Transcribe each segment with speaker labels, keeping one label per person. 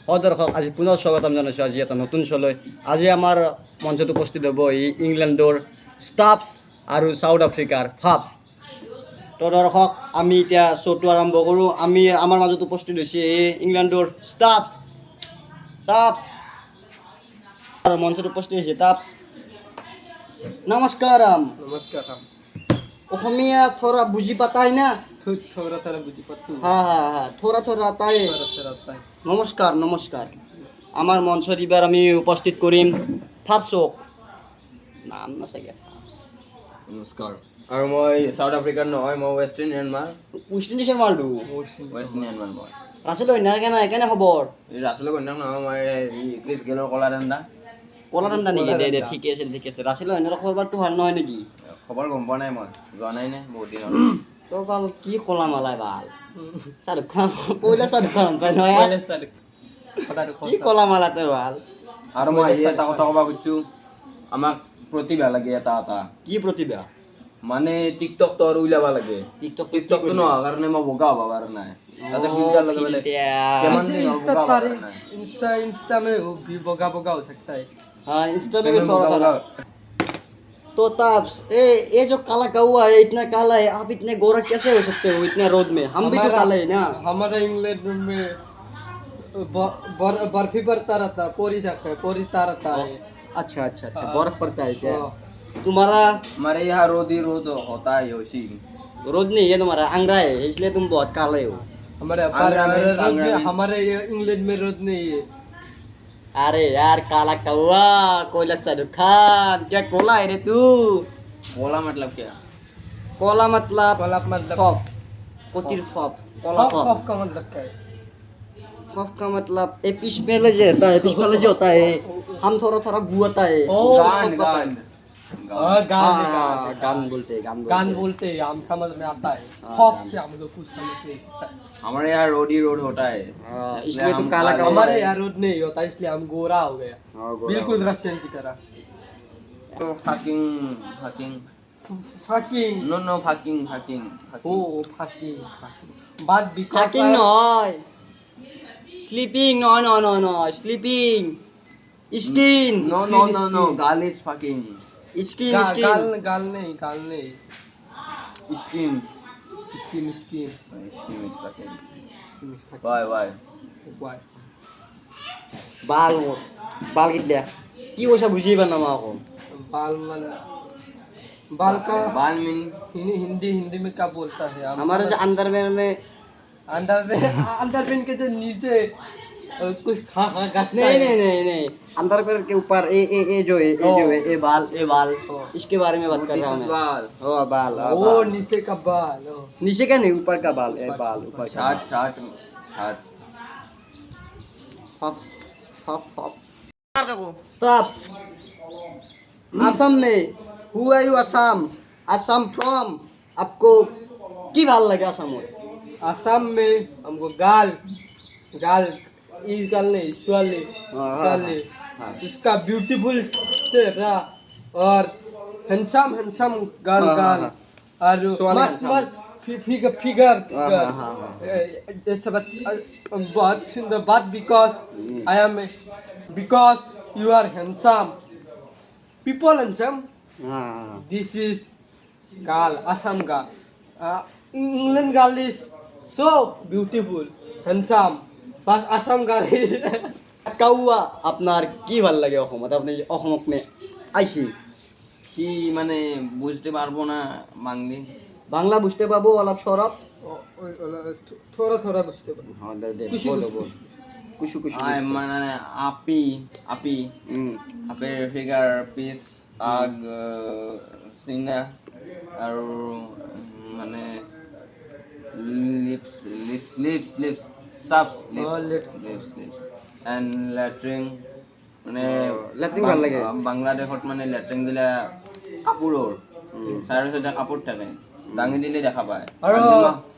Speaker 1: দৰ্শক আজি পুনৰ স্বাগতম জনাইছোঁ আজি এটা নতুন শ্ব'লৈ। আজি আমাৰ মঞ্চত উপস্থিত হ'ব ইংলেণ্ডৰ ষ্টাফছ আৰু চাউথ আফ্ৰিকাৰ ফাফছ। তো দৰ্শক আমি এতিয়া শ্ব'টো আৰম্ভ কৰোঁ। আমাৰ মাজত উপস্থিত হৈছে ইংলেণ্ডৰ ষ্টাফছ আৰু মঞ্চত উপস্থিত হৈছে টাফছ। নমস্কাৰম।
Speaker 2: नमस्कार।
Speaker 1: অসমীয়া থোৰা বুজি পাতাই না?
Speaker 2: थोड़ा थोड़ा बुझी पाती हूँ।
Speaker 1: হ্যাঁ থোৰা তাই।
Speaker 2: थोड़ा थोड़ा आता है।
Speaker 1: নমস্কাৰ। আমাৰ মঞ্চত এইবাৰ আমি উপস্থিত কৰিম ফাফছক। নাম নাচাগে
Speaker 3: নমস্কাৰ আৰু মই চাউথ আফ্ৰিকাৰ নহয়, মই ৱেষ্ট ইণ্ডিয়ান মাৰ।
Speaker 1: ৱেষ্ট ইণ্ডিজৰ মালটো
Speaker 3: ৱেষ্ট ইণ্ডিয়ান মাৰ মই।
Speaker 1: ৰাছিল কেনে খবৰ?
Speaker 3: এই ৰাচলৈ কন্যাক নহয়, মই ক্ৰিছ গেলৰ কলা দাণ্ডা।
Speaker 1: কলা ঠাণ্ডা নেকি? দে ঠিকে আছে ৰাছিল খবৰটো ভাল নহয় নেকি?
Speaker 3: খবৰ গম পোৱা নাই, মই যোৱা নাই নে বহুত দিন হ'ল।
Speaker 1: তোৰ ভাল কি কলা মালাই ভাল শ্বাহৰুখ খান কৈলে শ্বাহৰুখ খান পাই নহয়
Speaker 2: पहले सर पता
Speaker 1: কি কলা মালাতে ভাল।
Speaker 3: আৰু মই আজি এটা কথা ক'ব খুজিছোঁ, আমাক প্ৰতিভা লাগে এটা
Speaker 1: কি প্ৰতিভা?
Speaker 3: মানে টিকটকটো আৰু উলিয়াব লাগে। টিকটকটো নোহোৱাৰ কাৰণে মই বগা হ'ব পৰা নাই। তাতে ফিল্টাৰ লগাব লাগে। কিমান দিন হ'ল
Speaker 2: इंस्टा
Speaker 3: বগা হ'ব
Speaker 2: पर
Speaker 3: পৰা নাই।
Speaker 2: इंस्टा में वो भी बोगा बोगा हो सकता है।
Speaker 1: हाँ इंस्टा में भी
Speaker 3: कितना
Speaker 1: थोड़ा
Speaker 3: बगा
Speaker 1: थोड़ा। तो ताप्स ये जो काला कौवा है इतना काला है, आप इतने गोरा कैसे हो सकते हो इतने रोद में? हम भी तो काले है ना।
Speaker 2: हमारा इंग्लैंड में बर्फी पड़ता रहता है, पोरीता रहता है।
Speaker 1: अच्छा बर्फ पड़ता है क्या?
Speaker 2: हाँ।
Speaker 1: तुम्हारा
Speaker 3: हमारे यहाँ रोद ही रोद होता है योशी।
Speaker 1: रोद नहीं है, तुम्हारा अंगरा है, इसलिए तुम बहुत काले हो।
Speaker 2: हमारे इंग्लैंड में रोड नहीं है।
Speaker 1: अरे यार काला कौवा कोयला शाहरुख खान क्या कोला है रे तू?
Speaker 3: बोला मतलब क्या?
Speaker 1: कोला मतलब
Speaker 2: कोला मतलब
Speaker 1: फॉफ कोतिर फॉफ कोला फॉफ
Speaker 2: खौफ का मतलब क्या है?
Speaker 1: फॉफ का मतलब एपिस पहले जो होता है, एपिस पहले जो होता है हम थोड़ा गुआता है।
Speaker 3: गान
Speaker 1: गान बोलते हैं
Speaker 2: गान बोलते हैं, हम समझ में आता है। खौफ से हम लोग कुछ समझ नहीं आता।
Speaker 3: हमारे यहाँ रोड ही रोड होता है।
Speaker 1: इसलिए तुम काला कौवा
Speaker 2: हमारे
Speaker 1: है।
Speaker 2: यहाँ रोड नहीं होता, इसलिए हम गोरा हो गया, बिल्कुल रशियन की तरह।
Speaker 3: तो fucking
Speaker 2: फकिंग
Speaker 3: no fucking
Speaker 2: ओ फकिंग बात because
Speaker 1: Fucking noy. Sleeping no sleeping. Skin
Speaker 3: no girl is fucking
Speaker 1: skin
Speaker 2: गाल नहीं
Speaker 3: skin
Speaker 2: skin
Speaker 3: skin is fucking
Speaker 2: skin
Speaker 3: why
Speaker 2: why
Speaker 1: बाल कितल्या কি কৈছা বুজি পা না আকৌ
Speaker 2: बाल का
Speaker 3: बाल mean
Speaker 2: हिंदी में क्या बोलता है?
Speaker 1: हमारे जो अंडरवेयर में
Speaker 2: अंडरवेयर के जो नीचे कुछ खा घसता है।
Speaker 1: नहीं अंडरवेयर के ऊपर ए जो है ये बाल इसके बारे में बात कर रहा हूँ मैं।
Speaker 3: बाल
Speaker 1: ओ बाल
Speaker 2: वो नीचे का बाल
Speaker 1: नीचे का नहीं ऊपर का बाल ये बाल ऊपर का
Speaker 3: छाट
Speaker 1: फफ ट्रैप्स असम में who are you Assam from आपको की ভাল লাগে असम में?
Speaker 2: असम में हमको गाल इस गाल नहीं स्वाले
Speaker 1: हाँ।
Speaker 2: इसका ब्यूटीफुल से रहा और हैंडसम गाल
Speaker 1: हाँ।
Speaker 2: और
Speaker 1: स्वाले
Speaker 2: मस्त
Speaker 1: handsome।
Speaker 2: फिगर
Speaker 1: हाँ।
Speaker 2: जैसे बहुत सुंदर बात because you are handsome people handsome
Speaker 1: हाँ
Speaker 2: दिस इज गाल असम का इंग्लैंड गाल इज सो ब्यूटीफुल हैंडसम बस असम गाल इज
Speaker 1: কাউয়া আপনার কি ভাল লাগে অসমত? আপনি অসমক মে আইছি
Speaker 3: কি মানে বুঝতে পারবো না বাংলি।
Speaker 1: বাংলা বুঝতে পাবো অলপ সরব।
Speaker 2: थोड़ा बुझते पारो
Speaker 1: হ্যাঁ দে
Speaker 2: কুশি
Speaker 1: বলো
Speaker 2: কুশি।
Speaker 1: কুশু
Speaker 3: মানে আপি আপের ফিগার পিস আগ সিনা আৰু মানে লিপস সাপস
Speaker 2: lips।
Speaker 3: লিপস এন্ড লেট্ৰিন মানে
Speaker 1: লেট্ৰিন ভাল লাগে।
Speaker 3: বাংলাদেশত মানে লেট্ৰিন দিলে কাপোৰৰ চাৰি চাৰিটা কাপোৰ থাকে, দাঙি দিলে দেখা পায়।
Speaker 2: और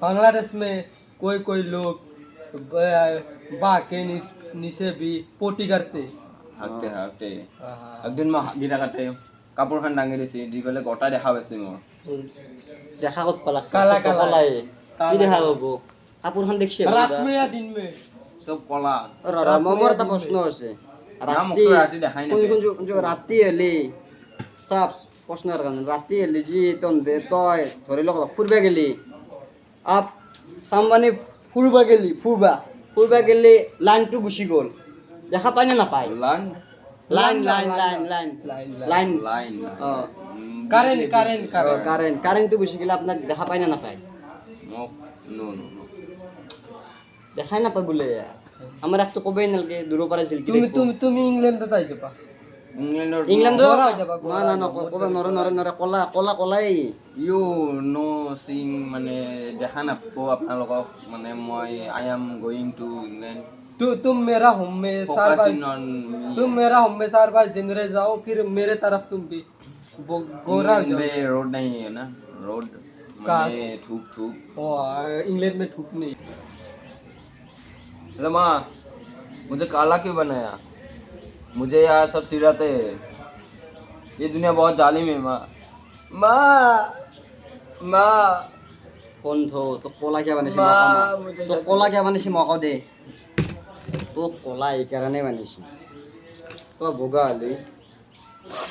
Speaker 2: बांग्लादेश में कोई लोग बा के नीचे भी पोटी करते।
Speaker 3: হাঁকতে একদিন মই হাগি থাকাতে কাপোৰখন দাঙি দিছে, দি পেলাই গোটা দেখা পাইছে মোৰ।
Speaker 1: দেখা কত পালা?
Speaker 2: কালা
Speaker 1: কলাই কি দেখা পাবো? কাপোৰখন দেখছি
Speaker 2: रात में या दिन में?
Speaker 3: চব কলা
Speaker 1: মোৰ এটা প্ৰশ্ন আছে
Speaker 3: মোকতো ৰাতি দেখাই নাপায়।
Speaker 1: ৰাতি হলি প্ৰশ্নৰ কাৰণে ৰাতি হলি যি তই ধৰি লওক ফুৰবা গেলি চাম্বানি ফুৰবা গেলি লাইনটো গুচি গ'ল দেখা পায় নে নাপায়
Speaker 3: লাইন
Speaker 1: লাইন
Speaker 3: লাইন
Speaker 1: অঁ কাৰেণ্টটো গুচি গ'লে আপোনাক দেখা পায় নে নাপায়
Speaker 3: মোক নো
Speaker 1: দেখাই নাপায় বোলে আমাৰ একটো ক'বই নালাগে দূৰৰ পৰা জিলকি
Speaker 2: তুমি ইংলেণ্ডত আহি যাবা
Speaker 1: ইংলেণ্ডত
Speaker 2: ঘৰত যাবা,
Speaker 1: ক'ব নৰে কলাই
Speaker 3: ইউ চিং মানে দেখা নাপাব আপোনালোকক মানে মই I am going to England
Speaker 2: तुम मेरा होम में 4 बार
Speaker 3: फोकसिंग ऑन
Speaker 2: तुम मेरा होम में 4 बार दिन रह जाओ फिर मेरे तरफ तुम भी गोरा हो जाओ
Speaker 3: रोड नहीं है ना रोड
Speaker 2: कहाँ?
Speaker 3: मैंने थूक
Speaker 2: इंग्लैंड में थूक नहीं
Speaker 3: हेलो माँ मुझे काला क्यों बनाया मुझे यहाँ सब सिराते हैं ये दुनिया बहुत जालिम है माँ माँ
Speaker 1: ফোন থো তোক ক'লা কিয় বানিছি
Speaker 3: মা,
Speaker 1: তোক
Speaker 3: মুঝে
Speaker 1: ক'লা কিয় বানিছি মোক দে তোক ক'লা এইকাৰণে বানিছি তই বগা হলি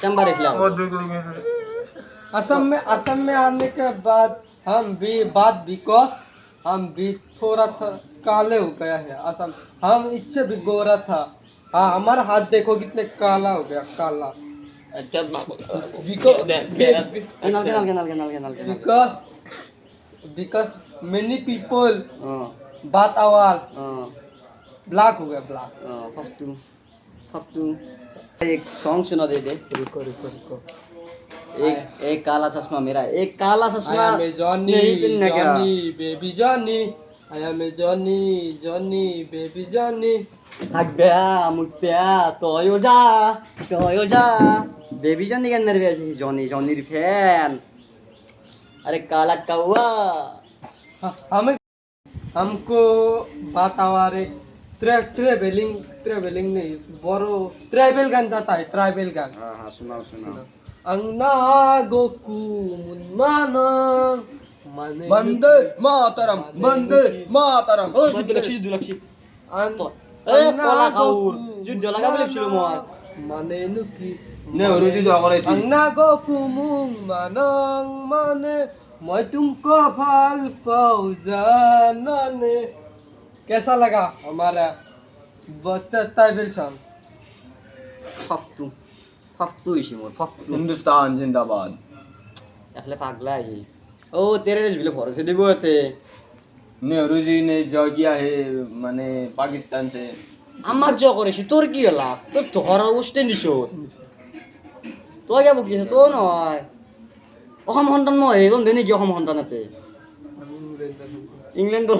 Speaker 1: কেম্বা দেখিলা
Speaker 2: असम में आने के बाद हम भी थोड़ा काले हो गया है असम हम इससे भी गोरा था हाँ हमारा हाथ देखो कितने काला हो गया काला because many people बात आवाज ब्लैक हो गया ब्लैक
Speaker 1: फक्तू एक सॉन्ग सुना दे
Speaker 2: रुको
Speaker 1: एक काला चश्मा मेरा एक काला
Speaker 2: I
Speaker 1: चश्मा
Speaker 2: am a Johnny,
Speaker 1: नहीं पहनने का
Speaker 2: baby Johnny. I am a Johnny, baby Johnny.
Speaker 1: থাকবে মুখপিয়া তয়ও যা বেবি জনি কেন মেরে আছে জনির ফ্যান আরে কালা কাউয়া
Speaker 2: हमको बात आवाज एक ट्रेवलिंग नहीं बोरो ट्राइबल गान जाता है ट्राइबल गान
Speaker 1: হ্যাঁ শোনাও
Speaker 2: अंगना गोकू मुनमानंग माने
Speaker 3: बंदे मातरम
Speaker 1: ও যুদ্ধ লাগছি
Speaker 2: अंगना
Speaker 1: কলা কাউর যুদ্ধ লাগা বলেছিল মই
Speaker 2: माने नुकी
Speaker 3: ने रुचि जो करे
Speaker 2: अंगना गोकू मुनमानंग माने मैं तुमको भाल पाऊं जानने कैसा लगा हमारा ट्राइबल सॉन्ग
Speaker 1: ফাফতু ইসি মোর ফাফতু
Speaker 3: हिंदुस्तान जिंदाबाद
Speaker 1: একলে পাগলা আই ও তেরে বিলে ভরসা দিব এতে
Speaker 3: नेहरू जी ने जो किया है माने पाकिस्तान से
Speaker 1: আমার জ করেছি তোর কি হলা তোর ধর উঠতে নিছ তই যাব কি তো নয় অসম সন্তান নয় এজন দেনি কি অসম সন্তানতে ইংল্যান্ডৰ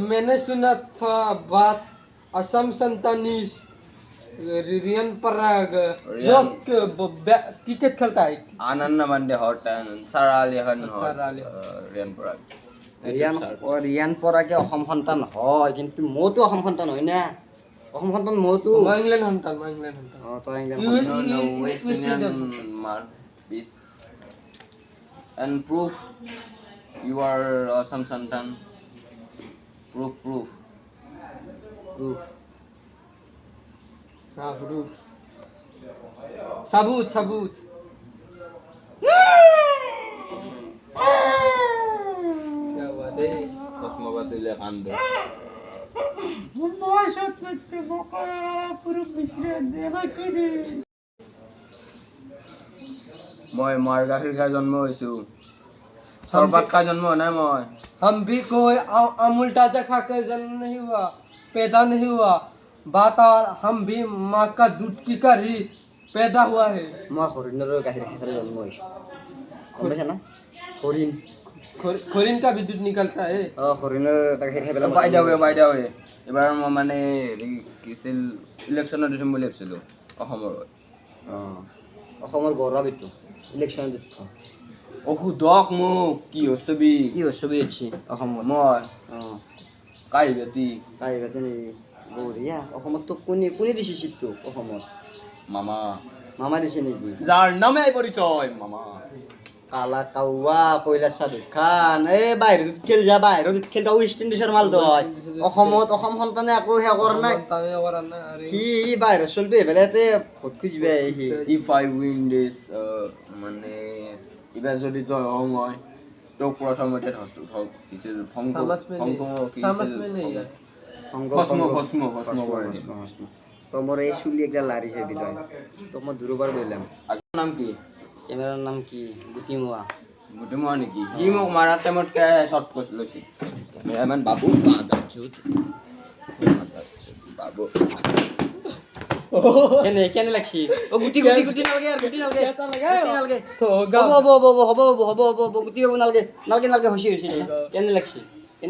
Speaker 2: मैंने सुना था बात असम संतानीस रियन पराग जो क्रिकेट खेलता है
Speaker 3: आनंद मांडे हॉट सारा अली खान
Speaker 2: सारा अली
Speaker 3: रियान पराग
Speaker 1: ৰিয়ান পৰাকে অসম সন্তান হয় কিন্তু মইতো অসম সন্তান হয় না অসম সন্তান মইতো
Speaker 2: मैं इंग्लैंड हंटा
Speaker 1: তই
Speaker 2: You-
Speaker 3: no
Speaker 2: you-
Speaker 3: West
Speaker 2: West
Speaker 3: Indian
Speaker 2: Indian.
Speaker 3: mar peace and proof you are some santan proof
Speaker 2: हाँ प्रूफ सबूत क्या हुआ दे
Speaker 3: চশমা বাতিলে কান্দে মই মাৰ গাখীৰ খাই জন্ম হৈছো চৰপাত খাই জন্ম হোৱা নাই মই
Speaker 2: हम भी कोई अमूल ताजा खाकर जन्म नहीं हुआ पैदा नहीं हुआ बात और हम भी माँ का दूध पीकर ही पैदा हुआ है
Speaker 1: মই হৰিণৰ গাখীৰ খাই জন্ম হৈছোঁ গম পাইছা না হৰিণ
Speaker 2: खोरिन का भी दूध निकलता है
Speaker 1: হৰিণৰ গাখীৰ খাই পেলাই
Speaker 3: বাইদেউ এবাৰ মই মানে হেৰি কি আছিল ইলেকশ্যনত দিম বুলি ভাবিছিলোঁ অসমৰ
Speaker 1: অসমৰ গৌৰৱ এইটো ইলেকশ্যন দিত
Speaker 3: সুধক মোক কি ছবি
Speaker 1: কি ছবি দিছে অসমত
Speaker 3: মই কাঢ়ি বাতি
Speaker 1: তাই গাতে নেকি বঢ়িয়া অসমত তোক কোনে দিছে চিটটো অসমত
Speaker 3: মামা
Speaker 1: মামা দিছে নেকি
Speaker 3: যাৰ নামে পৰিচয় মামা
Speaker 1: কালা কাউয়া কৈলাশ সাধুত খান এই বাহিৰত খেল যা বাহিৰত খেলটা ৱেষ্ট ইণ্ডিজৰ মাল হয় অসমত অসম সন্তানে একো সেয়া কৰা নাই
Speaker 2: তানে ওরা না আরে
Speaker 1: সি বাহিৰত চলটো এবেলাতে ভোট খুজিবে সি
Speaker 3: ইফ আই উইন দিস মানে এবার যদি জয় হওঁ মই তোক প্ৰথমতে হস্ত হওক কিছু ফংক
Speaker 2: समझ में नहीं यार
Speaker 3: ভস্ম করে দিম।
Speaker 1: তো মোৰ এই চুলি একটা লাৰিছে বিজয় তো মই দূৰবাৰ দৌৰিলাম
Speaker 3: আপোনাৰ নাম কি
Speaker 1: কেমেৰাৰ নাম কি গুটিমুৱা
Speaker 3: গুটিমা নেকি সি মোক মাৰাৰ টাইমত শ্বৰ্ট কৈছে লৈছে কেমেৰামেন বাবু বাবু
Speaker 1: কেনে লাগছি ও গুটি গুটি গুটি নালগে আর গুটি নালগে
Speaker 2: कैसा लगा
Speaker 1: গুটি নালগে
Speaker 2: तो
Speaker 1: হ'ব গুটি হ'ব নালগে নালগে হইছে কেনে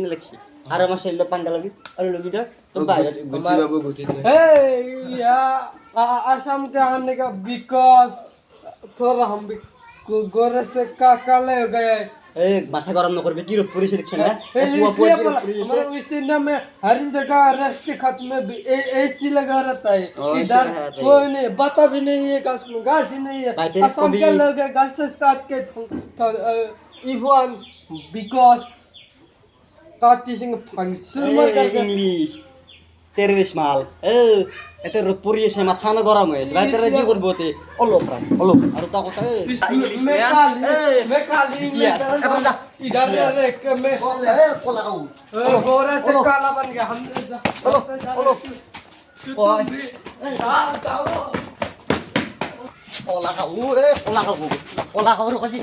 Speaker 1: লাগছি আর আমার শরীরটা পান্ডা লাগি আর লগি দা তো বাইরে
Speaker 3: গুটি বাবু গুটি দিলে
Speaker 2: Hey, yeah, असम के आने का बिकॉज थोड़ा हम भी गोरे से काले हो गए
Speaker 1: এই মাথা গরম না করবে কি রোদ পড়েছে দেখছেন না
Speaker 2: इसलिए बोला हमारे इस इंडिया में हर जगह रेस्ट खत में भी एसी लगा रहता है इधर कोई नहीं बता भी नहीं है घास ही नहीं है
Speaker 1: भाई, फिर
Speaker 2: असम
Speaker 1: कभी-
Speaker 2: के लोग घास से काट के इवन बिकॉज काटी सिंह फंक्शन मर करके
Speaker 1: ইংলিশ টেররিস্ট মাল এতে রোদ পড়িয়েছে মাথা না গরম হয়েছে বাইরে কি করবো তে অলপ আর তা কথা ইংলিশ
Speaker 2: मैं काली
Speaker 1: Yes, अब जा।
Speaker 2: इधर रह के मैं
Speaker 1: কোলা কাউ
Speaker 2: गोरे से काला बन गया हम
Speaker 1: কোলা কাউ কোলা কাউ কোলা কাউ রকছি